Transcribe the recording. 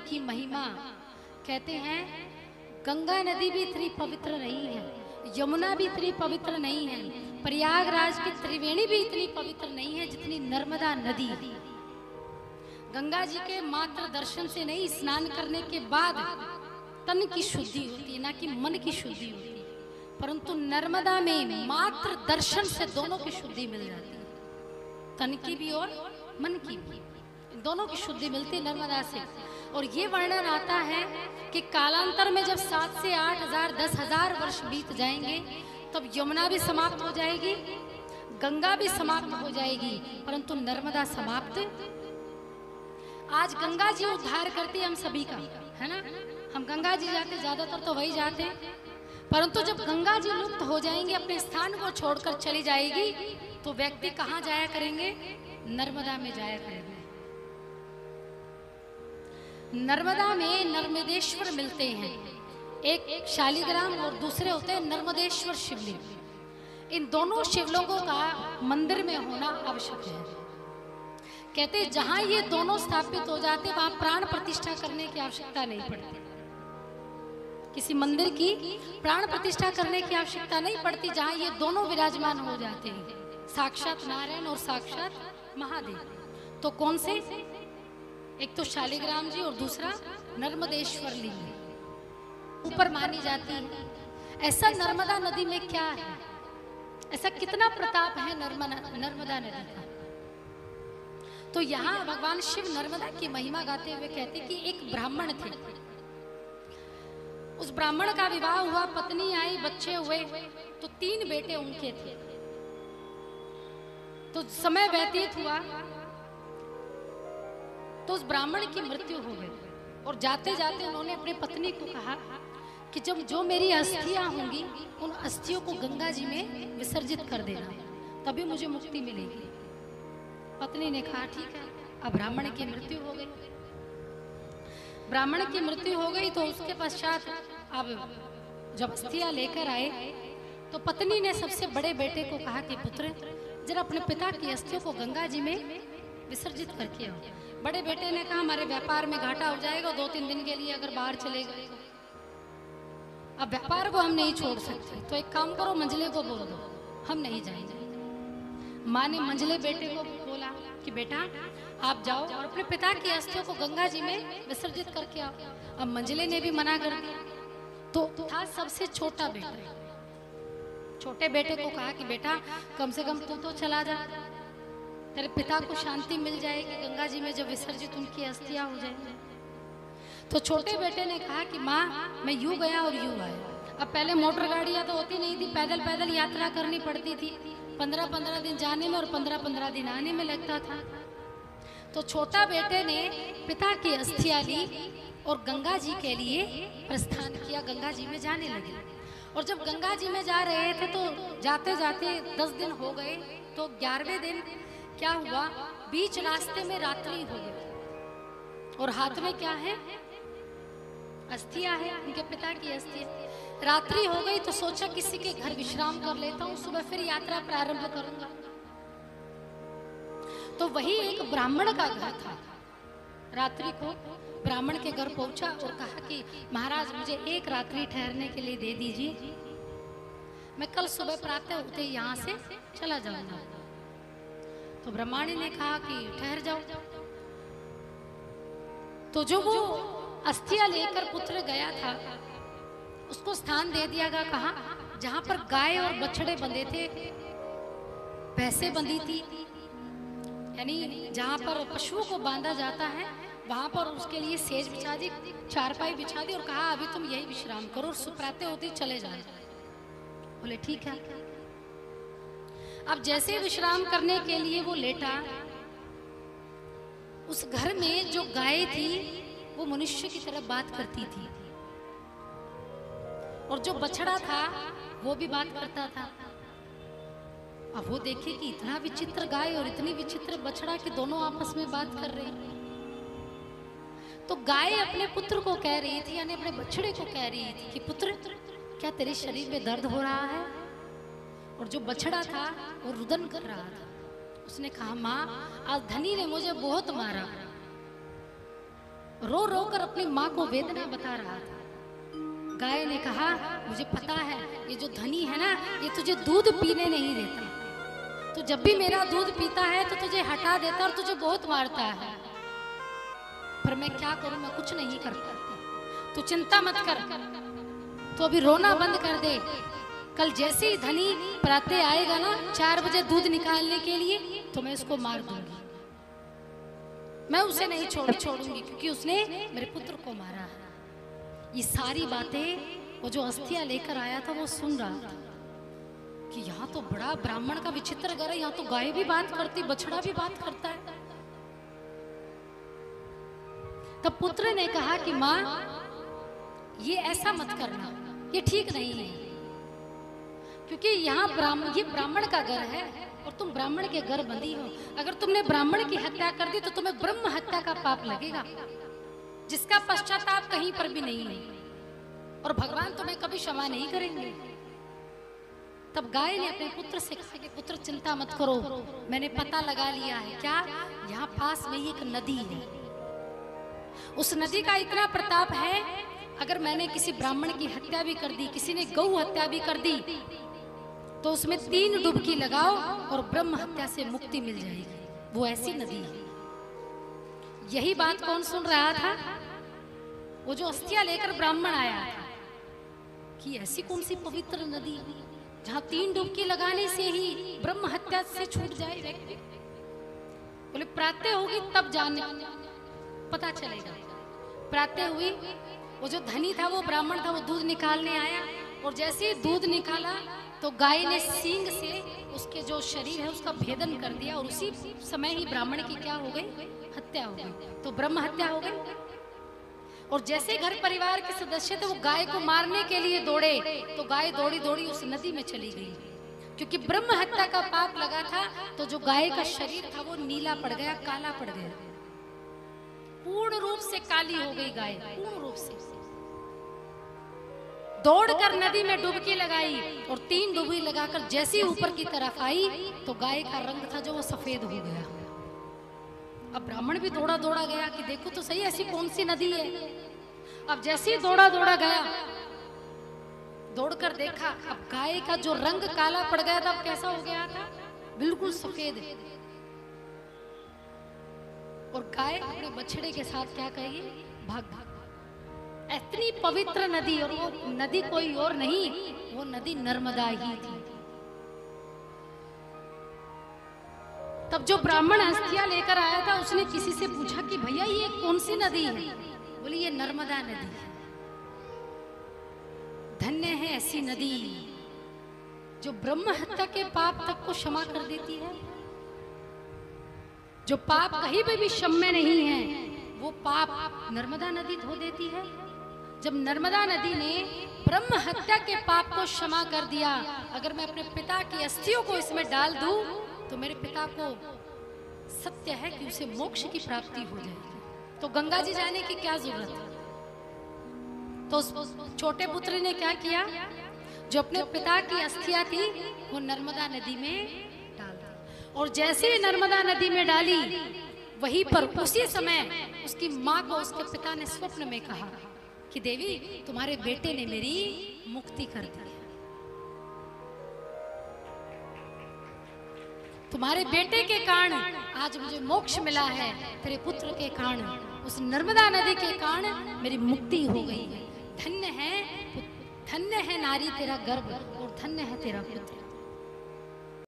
की महिमा। कहते हैं गंगा नदी भी इतनी पवित्र नहीं है, यमुना भी इतनी पवित्र नहीं है, प्रयागराज की त्रिवेणी भी इतनी पवित्र नहीं है जितनी नर्मदा नदी। गंगा जी के मात्र दर्शन से नहीं, स्नान करने के बाद तन की शुद्धि होती है, ना कि मन की शुद्धि होती है। परंतु नर्मदा में मात्र दर्शन से दोनों की शुद्धि मिल जाती है, तन की भी और मन की भी, दोनों की शुद्धि मिलती है नर्मदा से। और ये वर्णन आता है कि कालांतर में जब 7 से 8 हजार 10 हजार वर्ष बीत जाएंगे तब यमुना भी समाप्त हो जाएगी, गंगा भी समाप्त हो जाएगी, परंतु नर्मदा समाप्त। आज गंगा जी उद्धार करती हम सभी का, है ना। हम गंगा जी जाते, ज्यादातर तो वही जाते, परंतु जब गंगा जी लुप्त हो जाएंगे, अपने स्थान को छोड़कर चली जाएगी, तो व्यक्ति कहाँ जाया करेंगे? नर्मदा में जाया करेंगे। नर्मदा में नर्मदेश्वर मिलते हैं, एक शालिग्राम और दूसरे होते हैं नर्मदेश्वर शिवलिंग। इन दोनों शिवलिंगों का मंदिर में होना आवश्यक है। कहते हैं जहां ये दोनों स्थापित हो जाते वहां प्राण प्रतिष्ठा करने की आवश्यकता नहीं पड़ती, किसी मंदिर की प्राण प्रतिष्ठा करने की आवश्यकता नहीं पड़ती, जहां ये दोनों विराजमान हो जाते हैं, साक्षात नारायण और साक्षात महादेव। तो कौन से? एक तो शालिग्राम जी और दूसरा नर्मदेश्वर लिंग ऊपर मानी जाती है। ऐसा नर्मदा नदी में क्या है, ऐसा कितना प्रताप है नर्मदा नदी का। तो यहाँ भगवान शिव नर्मदा की महिमा गाते हुए कहते कि एक ब्राह्मण थे, उस ब्राह्मण का विवाह हुआ, पत्नी आई, बच्चे हुए, तो 3 बेटे उनके थे। तो समय व्यतीत हुआ तो उस ब्राह्मण की मृत्यु हो गई, और जाते जाते उन्होंने अपनी पत्नी को कहा कि जब जो मेरी अस्थियां होंगी उन अस्थियों को गंगा जी में विसर्जित कर देना, तभी मुझे मुक्ति मिलेगी। पत्नी ने कहा ठीक है। अब ब्राह्मण की मृत्यु हो गई। ब्राह्मण की मृत्यु हो गई तो उसके पश्चात अब जब अस्थियां लेकर आए तो पत्नी ने सबसे बड़े बेटे को कहा कि पुत्र जरा अपने पिता की अस्थियों को गंगा जी में विसर्जित करके आओ। बड़े बेटे ने कहा हमारे व्यापार में घाटा हो जाएगा, 2-3 दिन के लिए अगर बाहर चले गए तो अब व्यापार को हम नहीं छोड़ सकते, तो एक काम करो मंझले को बोल दो हम नहीं जाएंगे। माँ ने मंझले बेटे को बोला कि बेटा आप जाओ और अपने पिता की अस्थियों को गंगा जी में विसर्जित करके आओ। अब मंझले ने भी मना कर दिया। तो था सबसे छोटा बेटा, छोटे बेटे को कहा कि बेटा कम से कम तू तो चला जा, तेरे पिता को शांति मिल जाएगी गंगा जी में जब विसर्जित उनकी अस्थियां हो जाएंगी। तो छोटे बेटे ने कहा कि माँ मैं यूं गया और यूं आया। अब पहले मोटर गाड़ियां तो होती नहीं थी, पैदल पैदल यात्रा करनी पड़ती थी, 15-15 दिन जाने में और 15-15 दिन आने में लगता था। तो छोटा बेटे ने पिता की अस्थियां ली और गंगा जी के लिए प्रस्थान किया, गंगा जी में जाने लगे। और जब गंगा जी में जा रहे थे तो जाते जाते 10 दिन हो गए, तो 11वें दिन क्या हुआ, बीच रास्ते में रात्रि हो गई और हाथ में क्या है, अस्थियां है, उनके पिता की अस्थियां। रात्रि हो गई तो सोचा किसी के घर विश्राम कर लेता हूँ, सुबह फिर यात्रा प्रारंभ करूंगा। तो वही एक ब्राह्मण का घर था। रात्रि को ब्राह्मण के घर पहुंचा और कहा कि महाराज मुझे एक रात्रि ठहरने के लिए दे दीजिए, मैं कल सुबह प्रातः होते यहाँ से चला जाऊंगा। तो ब्राह्मण ने कहा कि ठहर जाओ। तो जो वो अस्थियां लेकर पुत्र गया था उसको स्थान दे दिया गया, कहा जहां पर गाय और बछड़े बंधे थे, भैंसे बंधी थी, यानी जहां पर पशुओं को बांधा जाता है वहां पर उसके लिए सेज बिछा दी, चारपाई बिछा दी और कहा अभी तुम यही विश्राम करो और सुप्राते होते चले जाओ। बोले ठीक है। अब जैसे विश्राम करने के लिए वो लेटा, उस घर में जो गाय थी वो मनुष्य की तरह बात करती थी और जो बछड़ा था वो भी बात करता था। अब वो देखे कि इतना विचित्र गाय और इतनी विचित्र बछड़ा कि दोनों आपस में बात कर रहे हैं। तो गाय अपने पुत्र को कह रही थी, यानी अपने बछड़े को कह रही थी कि पुत्र क्या तेरे शरीर में दर्द हो रहा है? और जो बछड़ा था वो रुदन कर रहा था। उसने कहा माँ आज धनी ने मुझे बहुत मारा, रो रो कर अपनी माँ को वेदना बता रहा था। गाय ने कहा, मुझे पता है ये जो धनी है ना, ये तुझे दूध पीने नहीं देता। तो जब भी मेरा दूध पीता है तो तुझे हटा देता और तुझे बहुत मारता है, पर मैं क्या करूं, मैं कुछ नहीं कर पाती। तू चिंता मत कर, तो अभी रोना बंद कर दे। कल जैसे ही धनी प्रातः आएगा ना 4 बजे दूध निकालने के लिए, तो मैं उसको मार दूंगी। मैं उसे नहीं छोड़ूंगी क्योंकि उसने मेरे पुत्र को मारा है। ये सारी बातें वो जो अस्थियां लेकर आया था वो सुन रहा था कि यहाँ तो बड़ा ब्राह्मण का विचित्र घर है, यहाँ तो गाय भी बात करती, बछड़ा भी बात करता है। तब पुत्र ने कहा कि माँ, ये ऐसा मत करना, ये ठीक नहीं है, क्योंकि यहाँ ये ब्राह्मण का घर है और तुम ब्राह्मण के घर बंदी हो। अगर तुमने ब्राह्मण की हत्या कर दी तो तुम्हें ब्रह्म हत्या का पाप लगेगा, जिसका पश्चाताप कहीं पर भी नहीं है, और भगवान तुम्हें कभी क्षमा नहीं करेंगे। तब गाय ने अपने पुत्र से कहा कि पुत्र चिंता मत करो, मैंने पता लगा लिया है। क्या? यहाँ पास में ही एक नदी है, उस नदी का इतना प्रताप है, अगर मैंने किसी ब्राह्मण की हत्या भी कर दी, किसी ने गौ हत्या भी कर दी, तो उसमें 3 डुबकी लगाओ और ब्रह्म हत्या से मुक्ति मिल जाएगी। वो ऐसी नदी है। यही बात कौन सुन रहा था? वो जो अस्थियां लेकर ब्राह्मण आया था कि ऐसी कौन सी पवित्र नदी जहां 3 डुबकी लगाने से ही ब्रह्म हत्या से छूट जाए व्यक्ति। बोले प्रातः होगी तब जाने पता चलेगा। प्रातः हुई, वो जो धनी था, वो ब्राह्मण था, वो दूध निकालने आया, और जैसे ही दूध निकाला तो गाय ने सींग से उसके जो शरीर है उसका भेदन कर दिया, और उसी समय ही ब्राह्मण की क्या हो गई? हत्या हो गई। तो ब्रह्म हत्या हो गई। और जैसे घर परिवार के सदस्य थे वो गाय को मारने के लिए दौड़े, तो गाय दौड़ी दौड़ी उस नदी में चली गई, क्योंकि ब्रह्म हत्या का पाप लगा था। तो जो गाय का शरीर था वो नीला पड़ गया, काला पड़ गया, पूर्ण रूप से काली हो गई गाय, पूर्ण रूप से। दौड़कर नदी में डुबकी लगाई, और 3 डुबकी लगाकर जैसे ही ऊपर की तरफ आई तो गाय का रंग था जो वो सफेद हो गया। अब ब्राह्मण भी दौड़ा दौड़ा गया कि देखो तो सही ऐसी कौन सी नदी है। अब जैसे ही दौड़ा दौड़ा गया, दौड़कर देखा, अब गाय का जो रंग काला पड़ गया था, अब कैसा हो गया था? बिल्कुल सफेद। और गाय अपने बछड़े के साथ क्या कही? भाग भाग। इतनी पवित्र नदी, और वो नदी कोई और नहीं, वो नदी नर्मदा ही थी। तब जो ब्राह्मण अस्थियां लेकर आया था उसने किसी से पूछा कि भैया ये कौन सी नदी है? बोली ये नर्मदा नदी है। धन्य है ऐसी नदी जो ब्रह्म हत्या के पाप तक को क्षमा कर देती है। जो पाप कहीं पे भी क्षम्य नहीं है, वो पाप नर्मदा नदी धो देती है। जब नर्मदा नदी ने ब्रह्म हत्या के पाप को क्षमा कर दिया, अगर मैं अपने पिता की अस्थियों को इसमें डाल दूं तो मेरे पिता को सत्य है कि उसे मोक्ष की प्राप्ति हो जाएगी, तो गंगा जी जाने की क्या जरूरत है। तो उस छोटे पुत्र ने क्या किया? जो अपने पिता की अस्थियां थी वो नर्मदा नदी में डाल दी, और जैसे ही नर्मदा नदी में डाली, वहीं पर उसी समय उसकी माँ को उसके पिता ने स्वप्न में कहा कि देवी तुम्हारे बेटे ने मेरी मुक्ति कर दी है, तुम्हारे बेटे के कारण आज मुझे मोक्ष मिला है, तेरे पुत्र के कारण, उस नर्मदा नदी के कारण मेरी मुक्ति हो गई है। धन्य है नारी तेरा गर्भ, और धन्य है तेरा पुत्र।